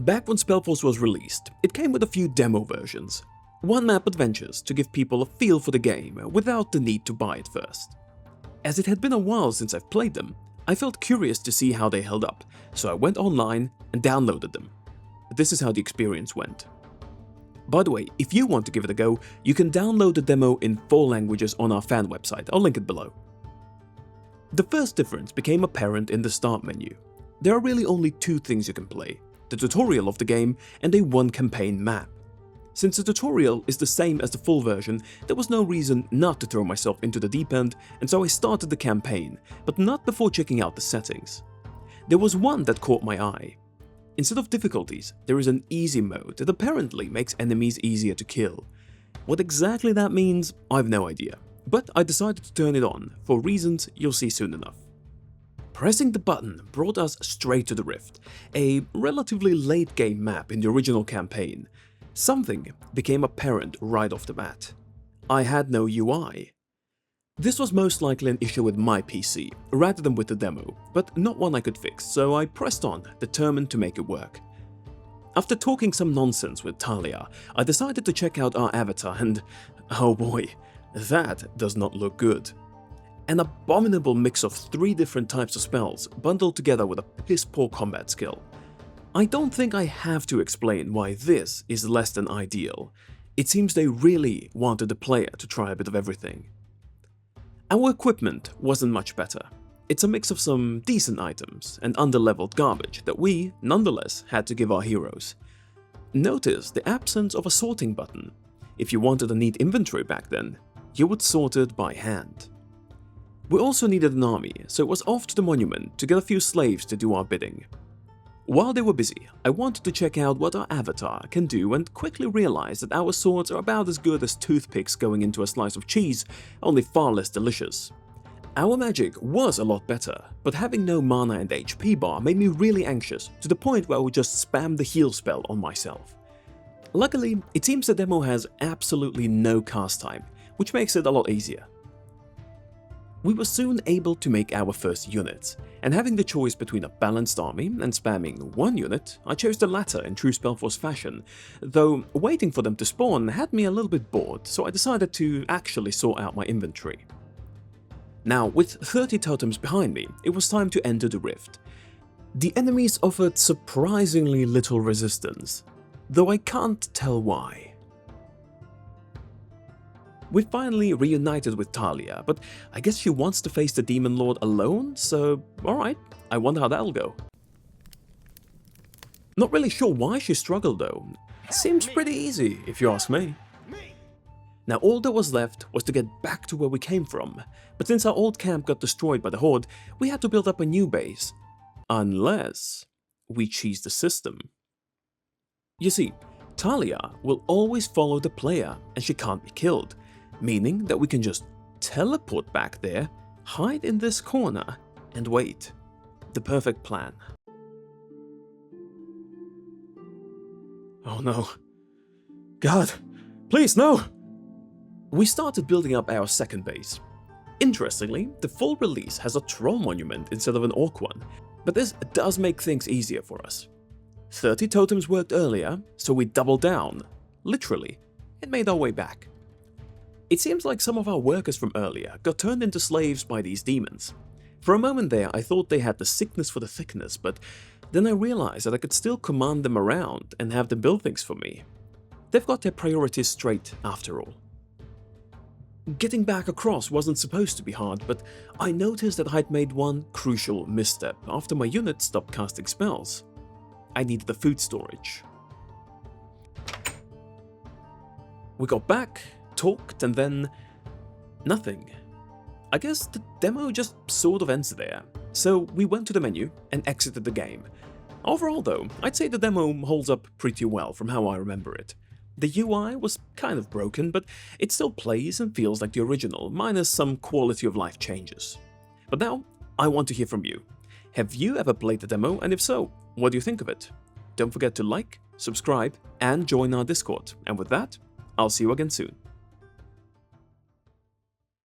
Back when SpellForce was released, it came with a few demo versions. One-map adventures to give people a feel for the game without the need to buy it first. As it had been a while since I've played them, I felt curious to see how they held up, so I went online and downloaded them. This is how the experience went. By the way, if you want to give it a go, you can download the demo in 4 languages on our fan website, I'll link it below. The first difference became apparent in the start menu. There are really only 2 things you can play: the tutorial of the game and a 1-campaign map. Since the tutorial is the same as the full version, there was no reason not to throw myself into the deep end, and so I started the campaign, but not before checking out the settings. There was one that caught my eye. Instead of difficulties, there is an easy mode that apparently makes enemies easier to kill. What exactly that means, I've no idea, but I decided to turn it on, for reasons you'll see soon enough. Pressing the button brought us straight to the Rift, a relatively late game map in the original campaign. Something became apparent right off the bat. I had no UI. This was most likely an issue with my PC, rather than with the demo, but not one I could fix, so I pressed on, determined to make it work. After talking some nonsense with Talia, I decided to check out our avatar and, oh boy, that does not look good. An abominable mix of 3 different types of spells bundled together with a piss-poor combat skill. I don't think I have to explain why this is less than ideal. It seems they really wanted the player to try a bit of everything. Our equipment wasn't much better. It's a mix of some decent items and underleveled garbage that we, nonetheless, had to give our heroes. Notice the absence of a sorting button. If you wanted a neat inventory back then, you would sort it by hand. We also needed an army, so it was off to the monument to get a few slaves to do our bidding. While they were busy, I wanted to check out what our avatar can do and quickly realized that our swords are about as good as toothpicks going into a slice of cheese, only far less delicious. Our magic was a lot better, but having no mana and HP bar made me really anxious, to the point where I would just spam the heal spell on myself. Luckily, it seems the demo has absolutely no cast time, which makes it a lot easier. We were soon able to make our first units, and having the choice between a balanced army and spamming 1 unit, I chose the latter in true SpellForce fashion, though waiting for them to spawn had me a little bit bored, so I decided to actually sort out my inventory. Now, with 30 totems behind me, it was time to enter the Rift. The enemies offered surprisingly little resistance, though I can't tell why. We finally reunited with Talia, but I guess she wants to face the Demon Lord alone, so alright, I wonder how that'll go. Not really sure why she struggled though. Seems pretty easy, if you ask me. Now all that was left was to get back to where we came from, but since our old camp got destroyed by the Horde, we had to build up a new base. Unless we cheese the system. You see, Talia will always follow the player and she can't be killed, meaning that we can just teleport back there, hide in this corner, and wait. The perfect plan. Oh no. God, please no! We started building up our second base. Interestingly, the full release has a troll monument instead of an orc one, but this does make things easier for us. 30 totems worked earlier, so we doubled down, literally, and made our way back. It seems like some of our workers from earlier got turned into slaves by these demons. For a moment there, I thought they had the sickness for the thickness, but then I realized that I could still command them around and have them build things for me. They've got their priorities straight after all. Getting back across wasn't supposed to be hard, but I noticed that I'd made one crucial misstep after my unit stopped casting spells. I needed the food storage. We got back, talked, and then nothing. I guess the demo just sort of ends there, so we went to the menu and exited the game. Overall though, I'd say the demo holds up pretty well from how I remember it. The UI was kind of broken, but it still plays and feels like the original, minus some quality of life changes. But now, I want to hear from you. Have you ever played the demo, and if so, what do you think of it? Don't forget to like, subscribe, and join our Discord. And with that, I'll see you again soon.